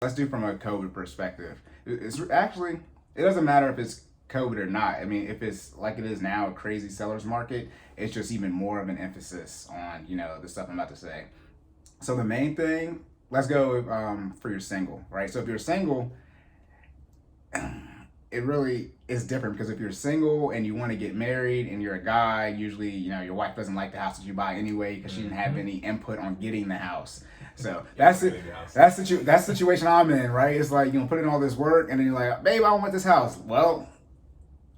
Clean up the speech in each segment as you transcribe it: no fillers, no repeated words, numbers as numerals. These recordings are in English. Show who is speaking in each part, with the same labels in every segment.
Speaker 1: let's do from a COVID perspective. It's actually, it doesn't matter if it's COVID or not. I mean, if it's like it is now, a crazy seller's market, it's just even more of an emphasis on, the stuff I'm about to say. So the main thing, let's go for your single, right? So if you're single, it really is different because if you're single and you want to get married and you're a guy, usually, your wife doesn't like the house that you buy anyway because she didn't have any input on getting the house. So that's it. That's the situation I'm in, right? It's like, put in all this work and then you're like, babe, I want this house. Well,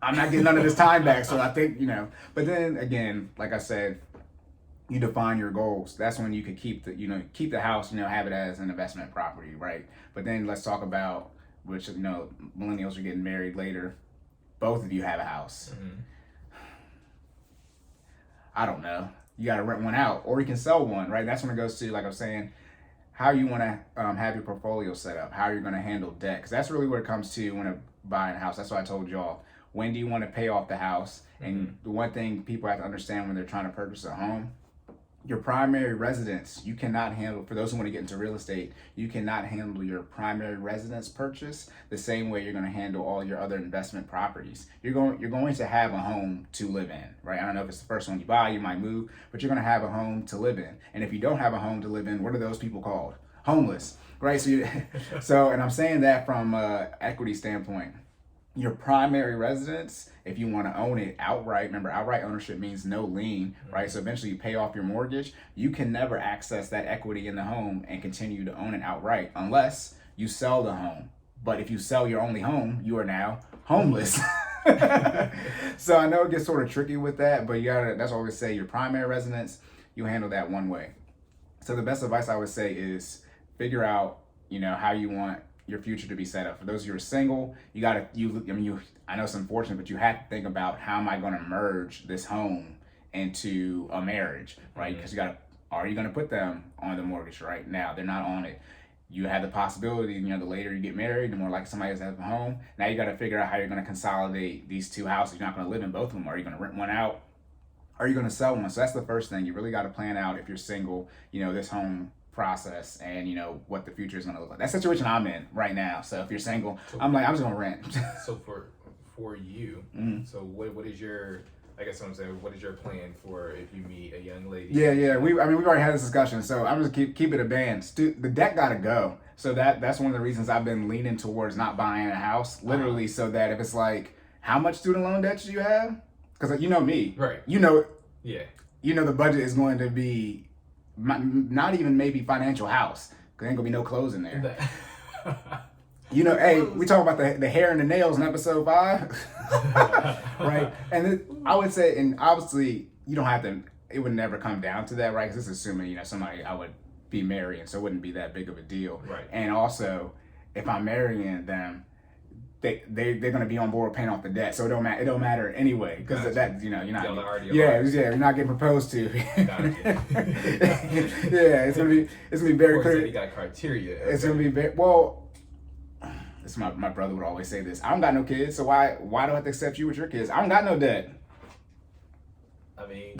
Speaker 1: I'm not getting none of this time back. So I think, but then again, like I said, you define your goals. That's when you could keep the house, have it as an investment property, right? But then let's talk about which, millennials are getting married later. Both of you have a house. Mm-hmm. I don't know. You got to rent one out or you can sell one, right? That's when it goes to, like I was saying, how you want to have your portfolio set up, how you're going to handle debt. Because that's really what it comes to when buying a house. That's why I told y'all, when do you want to pay off the house? Mm-hmm. And the one thing people have to understand when they're trying to purchase a home, your primary residence, you cannot handle, for those who want to get into real estate, you cannot handle your primary residence purchase the same way you're going to handle all your other investment properties. You're going to have a home to live in, right? I don't know if it's the first one you buy, you might move, but you're going to have a home to live in. And if you don't have a home to live in, what are those people called? Homeless, right? So, and I'm saying that from an equity standpoint. Your primary residence, if you want to own it outright, remember outright ownership means no lien, right? So eventually you pay off your mortgage, you can never access that equity in the home and continue to own it outright unless you sell the home. But if you sell your only home, you are now homeless. So I know it gets sort of tricky with that, but that's what I would say, your primary residence, you handle that one way. So the best advice I would say is figure out, how you want your future to be set up. For those of you who are single, I know it's unfortunate, but you have to think about, how am I going to merge this home into a marriage, right? Because are you going to put them on the mortgage right now? They're not on it. You have the possibility, the later you get married, the more likely somebody has to have a home. Now you got to figure out how you're going to consolidate these two houses. You're not going to live in both of them. Are you going to rent one out? Are you going to sell one? So that's the first thing. You really got to plan out, if you're single, this home process and what the future is going to look like. That's the situation I'm in right now. So if you're single, I'm just going to rent.
Speaker 2: So for you, so what is your, I guess what I'm saying, what is your plan for if you meet a young lady?
Speaker 1: Yeah. We've already had this discussion. So I'm just keep it a band. The debt got to go. So that's one of the reasons I've been leaning towards not buying a house, literally, so that if it's like, how much student loan debt do you have? Because me,
Speaker 2: right?
Speaker 1: Yeah. The budget is going to be not even maybe financial house, because ain't gonna be no clothes in there. Hey, we talk about the hair and the nails in episode 5, right? And I would say, and obviously you don't have to, it would never come down to that, right? Because it's assuming, somebody I would be marrying, so it wouldn't be that big of a deal.
Speaker 2: Right.
Speaker 1: And also, if I'm marrying them, they're gonna be on board paying off the debt, so it don't matter anyway, because that you're not you're not getting proposed to. It's gonna be very clear.
Speaker 2: You got criteria.
Speaker 1: It's gonna be very well. This my brother would always say this. I don't got no kids, so why do I have to accept you with your kids? I don't got no debt.
Speaker 2: I mean,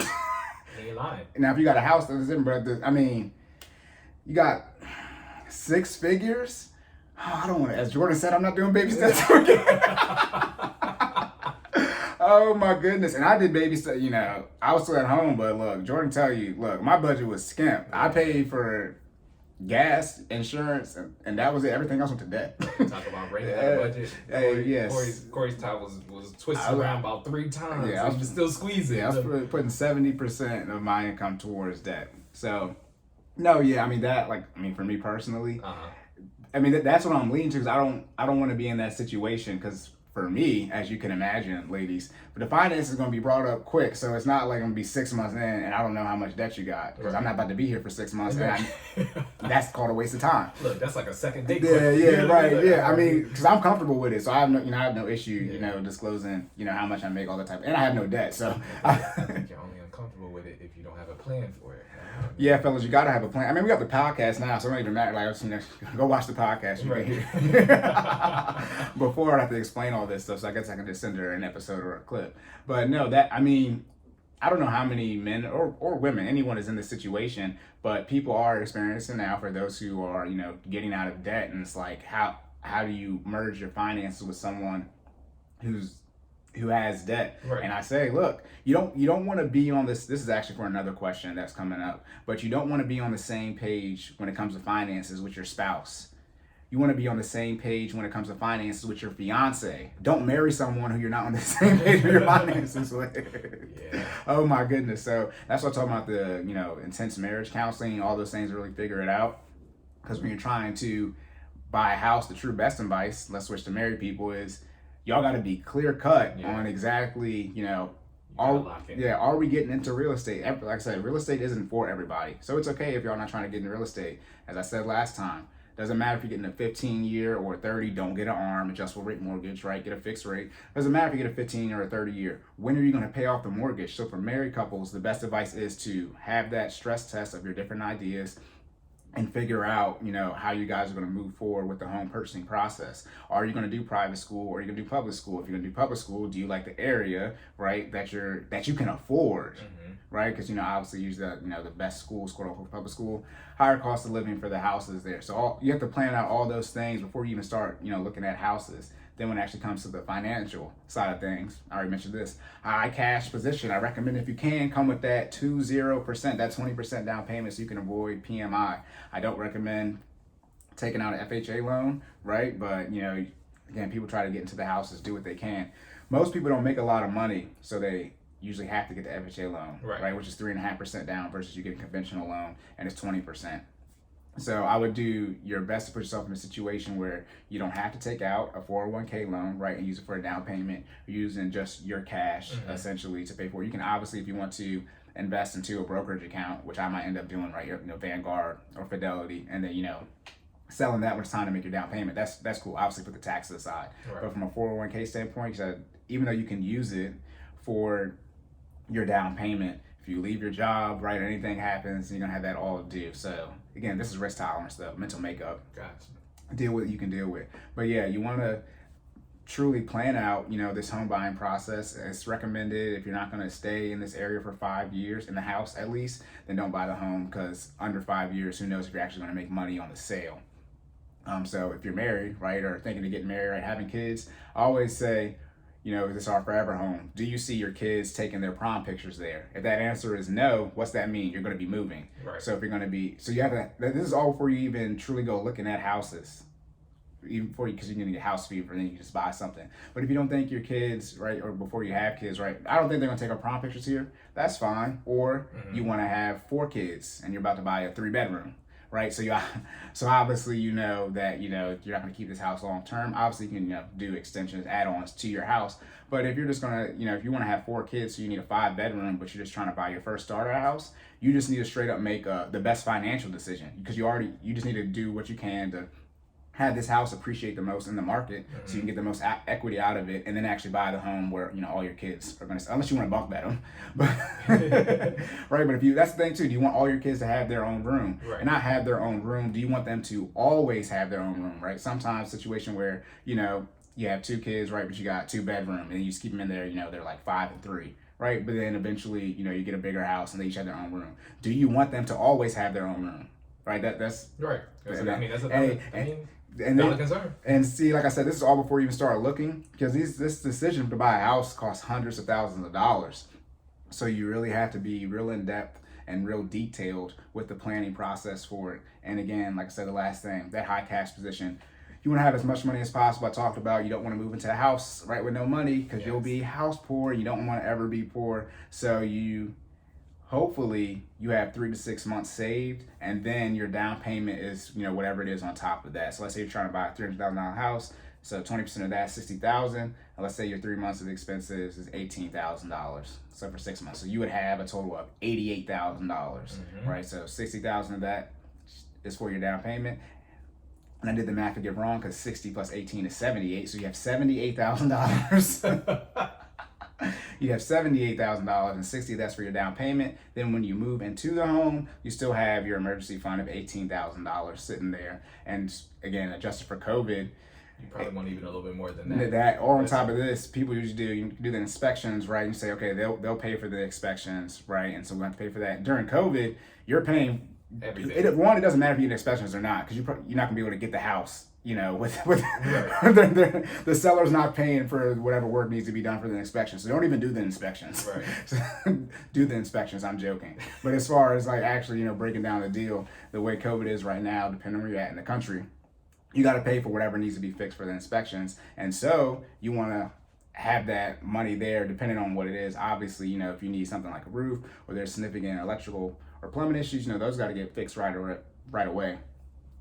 Speaker 2: you ain't lying.
Speaker 1: Now if you got a house, that's different, brother. I mean, you got 6 figures. Oh, I don't want to. As Jordan said, I'm not doing baby steps again. Oh my goodness! And I did baby steps. I was still at home, but look, Jordan tell you, my budget was skimp. I paid for gas, insurance, and that was it. Everything else went to debt.
Speaker 2: Talk about breaking out budget.
Speaker 1: Yes.
Speaker 2: Corey's top was twisted around about 3 times. Yeah, I was still squeezing.
Speaker 1: Yeah, I was putting 70% of my income towards debt. So, no, yeah, for me personally. That's what I'm leaning to, because I don't want to be in that situation, because for me, as you can imagine, ladies, but the finance is going to be brought up quick, so it's not like I'm going to be 6 months in and I don't know how much debt you got, because I'm not about to be here for 6 months, and that's called a waste of time.
Speaker 2: Look, that's like a second date.
Speaker 1: Right. Because I'm comfortable with it, so I have no issue, disclosing, how much I make all the time, and I have no debt, so.
Speaker 2: I think you're only uncomfortable with it if you don't have a plan for it.
Speaker 1: Yeah, fellas, you gotta have a plan. We got the podcast now, so it don't even matter. Go watch the podcast. You can hear. Before I have to explain all this stuff, so I guess I can just send her an episode or a clip. But no, I don't know how many men or women, anyone is in this situation, but people are experiencing now for those who are, getting out of debt. And it's like, how do you merge your finances with someone who has debt?
Speaker 2: Right.
Speaker 1: And I say, look, you don't want to be on this is actually for another question that's coming up, but you don't want to be on the same page when it comes to finances with your spouse. You want to be on the same page when it comes to finances with your fiance. Don't marry someone who you're not on the same page with your finances with.
Speaker 2: Yeah.
Speaker 1: Oh my goodness. So that's what I'm talking about, the intense marriage counseling, all those things, really figure it out. Because when you're trying to buy a house, the true best advice, let's switch to married people, is y'all got to be clear cut on exactly, are we getting into real estate? Like I said, real estate isn't for everybody. So it's okay if y'all not trying to get into real estate. As I said last time, doesn't matter if you're getting a 15-year or 30, don't get an ARM, adjustable rate mortgage, right? Get a fixed rate. Doesn't matter if you get a 15 or a 30-year. When are you going to pay off the mortgage? So for married couples, the best advice is to have that stress test of your different ideas and figure out, how you guys are going to move forward with the home purchasing process. Are you going to do private school or are you going to do public school? If you're going to do public school, do you like the area, right, that you can afford, right? Because, obviously use the best schools, quote unquote, public school, higher cost of living for the houses there. So you have to plan out all those things before you even start, looking at houses. Then when it actually comes to the financial side of things, I already mentioned this, high cash position. I recommend, if you can, come with that 20%, that 20% down payment, so you can avoid PMI. I don't recommend taking out an FHA loan, right? But, again, people try to get into the houses, do what they can. Most people don't make a lot of money, so they usually have to get the FHA loan, right? Which is 3.5% down versus you get a conventional loan and it's 20%. So I would do your best to put yourself in a situation where you don't have to take out a 401k loan, right, and use it for a down payment. You're using just your cash, essentially, to pay for it. You can obviously, if you want to, invest into a brokerage account, which I might end up doing, right, Vanguard or Fidelity, and then, selling that when it's time to make your down payment. That's cool. Obviously, put the taxes aside. Right. But from a 401k standpoint, even though you can use it for your down payment, if you leave your job, right, or anything happens, you're gonna have that all due. So again, this is risk tolerance, though, mental makeup.
Speaker 2: Gotcha.
Speaker 1: Deal with what you can deal with. But yeah, you want to truly plan out, this home buying process. It's recommended, if you're not gonna stay in this area for 5 years, in the house at least, then don't buy the home, because under 5 years, who knows if you're actually gonna make money on the sale. So if you're married, right, or thinking of getting married, right, having kids, I always say, is this our forever home? Do you see your kids taking their prom pictures there? If that answer is no, what's that mean? You're going to be moving.
Speaker 2: Right.
Speaker 1: So if you're going to be, you have to, this is all before you even truly go looking at houses. Even before because you're going to get house fever, and then you can just buy something. But if you don't think your kids, right, or before you have kids, right, I don't think they're going to take our prom pictures here. That's fine. Or you want to have 4 kids and you're about to buy a 3-bedroom. Right, so obviously that you're not going to keep this house long term. Obviously, you can do extensions, add-ons to your house. But if you're just gonna, if you want to have 4 kids, so you need a 5-bedroom, but you're just trying to buy your first starter house, you just need to straight up make the best financial decision, because you just need to do what you can to have this house appreciate the most in the market, so you can get the most equity out of it, and then actually buy the home where all your kids are going to, unless you want to bunk bed them, but right. But that's the thing too. Do you want all your kids to have their own room, and not have their own room? Do you want them to always have their own room, right? Sometimes situation where you have 2 kids, right, but you got 2-bedroom, and you just keep them in there. They're like 5 and 3. Right, but then eventually, you get a bigger house and they each have their own room. Do you want them to always have their own room? Right, that's
Speaker 2: right. That's
Speaker 1: valid concern. And see, like I said, this is all before you even start looking, because this decision to buy a house costs hundreds of thousands of dollars. So you really have to be real in depth and real detailed with the planning process for it. And again, like I said, the last thing, that high cash position. You want to have as much money as possible. I talked about you don't want to move into a house, right, with no money, because you'll be house poor. You don't want to ever be poor. So hopefully you have 3 to 6 months saved, and then your down payment is, whatever it is on top of that. So let's say you're trying to buy a $300,000 house. So 20% of that is $60,000. And let's say your 3 months of expenses is $18,000. So for 6 months, so you would have a total of $88,000, right? So $60,000 of that is for your down payment. And I did the math to get wrong, because 60 plus 18 is 78. So you have $78,000. You have $78,000, and $60,000 that's for your down payment. Then when you move into the home, you still have your emergency fund of $18,000 sitting there. And again, adjusted for COVID,
Speaker 2: You probably want even a little bit more than that.
Speaker 1: Or on top of this, people usually do the inspections, right? You say, okay, they'll pay for the inspections, right? And so we have to pay for that. During COVID, you're paying
Speaker 2: everything.
Speaker 1: It doesn't matter if you get inspections or not, because you're not gonna be able to get the house. With
Speaker 2: Right.
Speaker 1: the seller's not paying for whatever work needs to be done for the inspection, so they don't even do the inspections.
Speaker 2: Right.
Speaker 1: Do the inspections. I'm joking, but as far as like actually breaking down the deal, the way COVID is right now, depending on where you're at in the country, you got to pay for whatever needs to be fixed for the inspections, and so you want to have that money there depending on what it is. Obviously, if you need something like a roof or there's significant electrical or plumbing issues, those got to get fixed right away.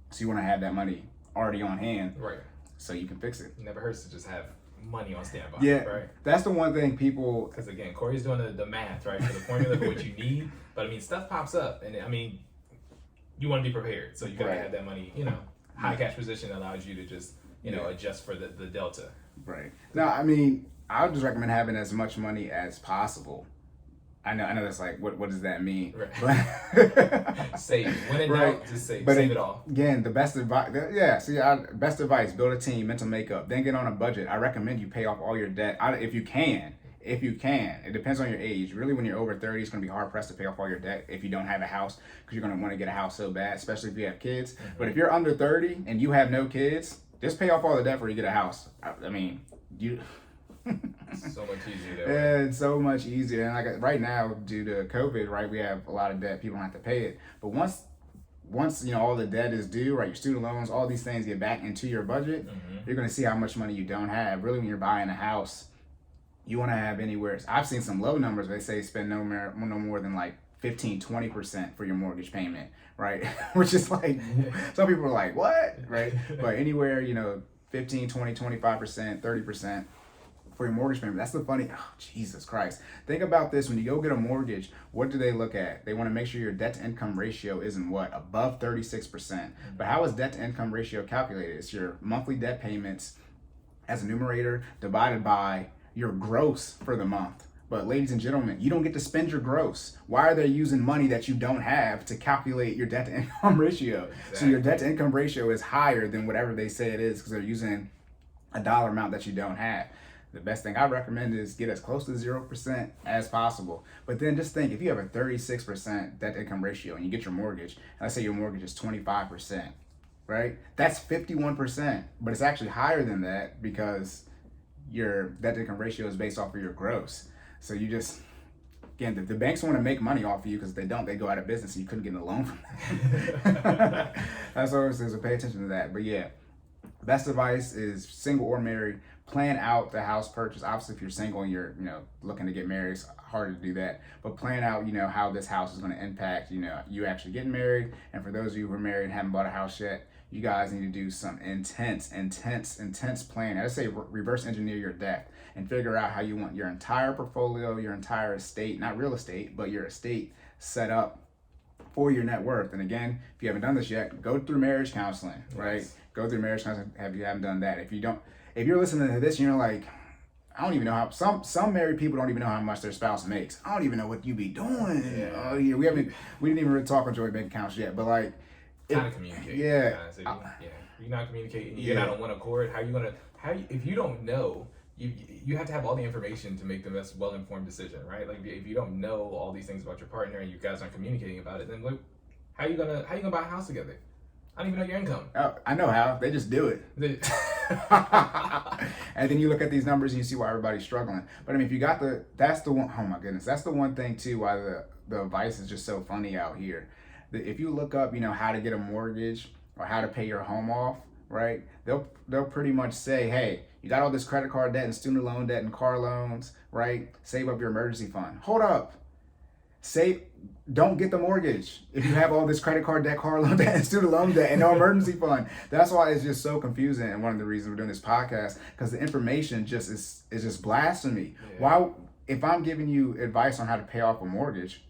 Speaker 1: So you want to have that money already on hand,
Speaker 2: right?
Speaker 1: So you can fix it.
Speaker 2: It never hurts to just have money on standby.
Speaker 1: Yeah,
Speaker 2: right.
Speaker 1: That's the one thing people.
Speaker 2: Because again, Cory's doing the math, right, for the formula for what you need. But I mean, stuff pops up, and I mean, you want to be prepared, so you gotta have that money. High cash position allows you to just adjust for the delta.
Speaker 1: Right. No, I mean, I would just recommend having as much money as possible. I know that's like, what does that mean?
Speaker 2: Right.
Speaker 1: But
Speaker 2: save. When in doubt, just save. Save it all.
Speaker 1: Again, the best advice, best advice, build a team, mental makeup, then get on a budget. I recommend you pay off all your debt if you can. It depends on your age. Really, when you're over 30, it's going to be hard pressed to pay off all your debt if you don't have a house, because you're going to want to get a house so bad, especially if you have kids. Mm-hmm. But if you're under 30 and you have no kids, just pay off all the debt before you get a house. I mean, you...
Speaker 2: So much easier.
Speaker 1: Yeah, it's so much easier. And like right now, due to COVID, right, we have a lot of debt. People don't have to pay it. But once all the debt is due, right, your student loans, all these things get back into your budget, you're going to see how much money you don't have. Really, when you're buying a house, you want to have anywhere. I've seen some low numbers. They say spend no more than like 15-20% for your mortgage payment, right? Which is like, some people are like, what, right? But anywhere, 15, 20, 25%, 30% for your mortgage payment. That's the funny, Jesus Christ. Think about this. When you go get a mortgage, what do they look at? They want to make sure your debt to income ratio isn't above 36%. But how is debt to income ratio calculated? It's your monthly debt payments as a numerator divided by your gross for the month. But ladies and gentlemen, you don't get to spend your gross. Why are they using money that you don't have to calculate your debt to income ratio? Exactly. So your debt to income ratio is higher than whatever they say it is, because they're using a dollar amount that you don't have. The best thing I recommend is get as close to 0% as possible. But then just think, if you have a 36% debt to income ratio and you get your mortgage, and let's say your mortgage is 25%, right? That's 51%, but it's actually higher than that because your debt to income ratio is based off of your gross. So you just, again, the banks want to make money off of you, because if they don't, they go out of business and you couldn't get a loan from them. That's what it says, so pay attention to that. But yeah, best advice is single or married, plan out the house purchase. Obviously, if you're single and you're looking to get married, it's harder to do that. But plan out how this house is going to impact you actually getting married. And for those of you who are married and haven't bought a house yet, you guys need to do some intense planning. I say reverse engineer your debt and figure out how you want your entire portfolio, your entire estate, not real estate, but your estate set up for your net worth. And again, if you haven't done this yet, go through marriage counseling, right? Yes. Go through marriage counseling if you haven't done that. If you're listening to this and you're like, I don't even know how, some married people don't even know how much their spouse makes. I don't even know what you be doing. Yeah. We didn't even really talk on joint bank accounts yet, but like,
Speaker 2: kind of communicate. Yeah. You're not communicating. You're not on one accord. If you don't know, you have to have all the information to make the best well-informed decision, right? Like if you don't know all these things about your partner and you guys aren't communicating about it, then how you gonna buy a house together? I don't even know your income.
Speaker 1: Oh, I know how. They just do it. And then you look at these numbers and you see why everybody's struggling. But I mean, if you got that's the one, oh my goodness, that's the one thing too, why the advice is just so funny out here. If you look up, how to get a mortgage or how to pay your home off, right? They'll pretty much say, hey, you got all this credit card debt and student loan debt and car loans, right? Save up your emergency fund. Hold up. Don't get the mortgage if you have all this credit card debt, car loan debt, and student loan debt, and no emergency fund. That's why it's just so confusing. And one of the reasons we're doing this podcast, because the information just is just blasphemy. Yeah. Why, if I'm giving you advice on how to pay off a mortgage,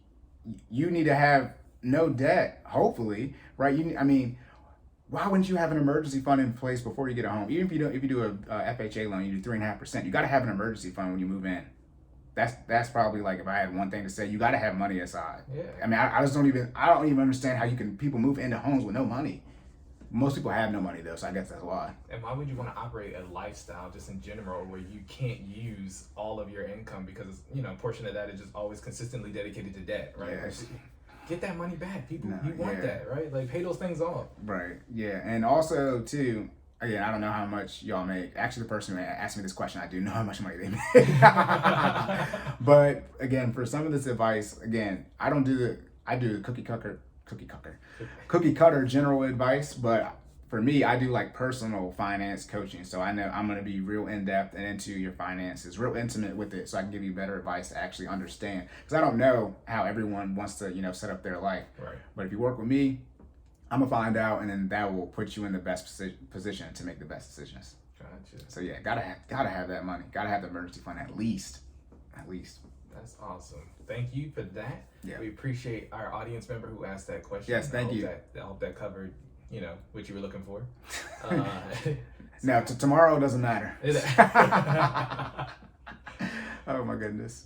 Speaker 1: you need to have no debt, hopefully, right? Why wouldn't you have an emergency fund in place before you get a home? Even if you do a FHA loan, you do 3.5%. You got to have an emergency fund when you move in. That's probably like, if I had one thing to say, you got to have money aside. Yeah. I mean, I don't even understand how people move into homes with no money. Most people have no money though, so I guess that's why.
Speaker 2: And why would you want to operate a lifestyle just in general where you can't use all of your income because, you know, a portion of that is just always consistently dedicated to debt, right?
Speaker 1: Yeah.
Speaker 2: Get that money back. People, you want that, right? Like, pay those things off.
Speaker 1: Right. Yeah. And also, too, again, I don't know how much y'all make. Actually, the person who asked me this question, I do know how much money they make. But again, for some of this advice, again, I do cookie cutter general advice, but for me, I do like personal finance coaching. So I know I'm going to be real in depth and into your finances, real intimate with it, so I can give you better advice to actually understand. Because I don't know how everyone wants to, you know, set up their life.
Speaker 2: Right.
Speaker 1: But if you work with me, I'm gonna find out, and then that will put you in the best position to make the best decisions.
Speaker 2: Gotcha.
Speaker 1: So yeah, gotta have that money. Gotta have the emergency fund at least.
Speaker 2: That's awesome. Thank you for that.
Speaker 1: Yeah.
Speaker 2: We appreciate our audience member who asked that question.
Speaker 1: Yes, thank you.
Speaker 2: I hope that covered, you know, what you were looking for.
Speaker 1: Now, tomorrow doesn't matter. Oh my goodness.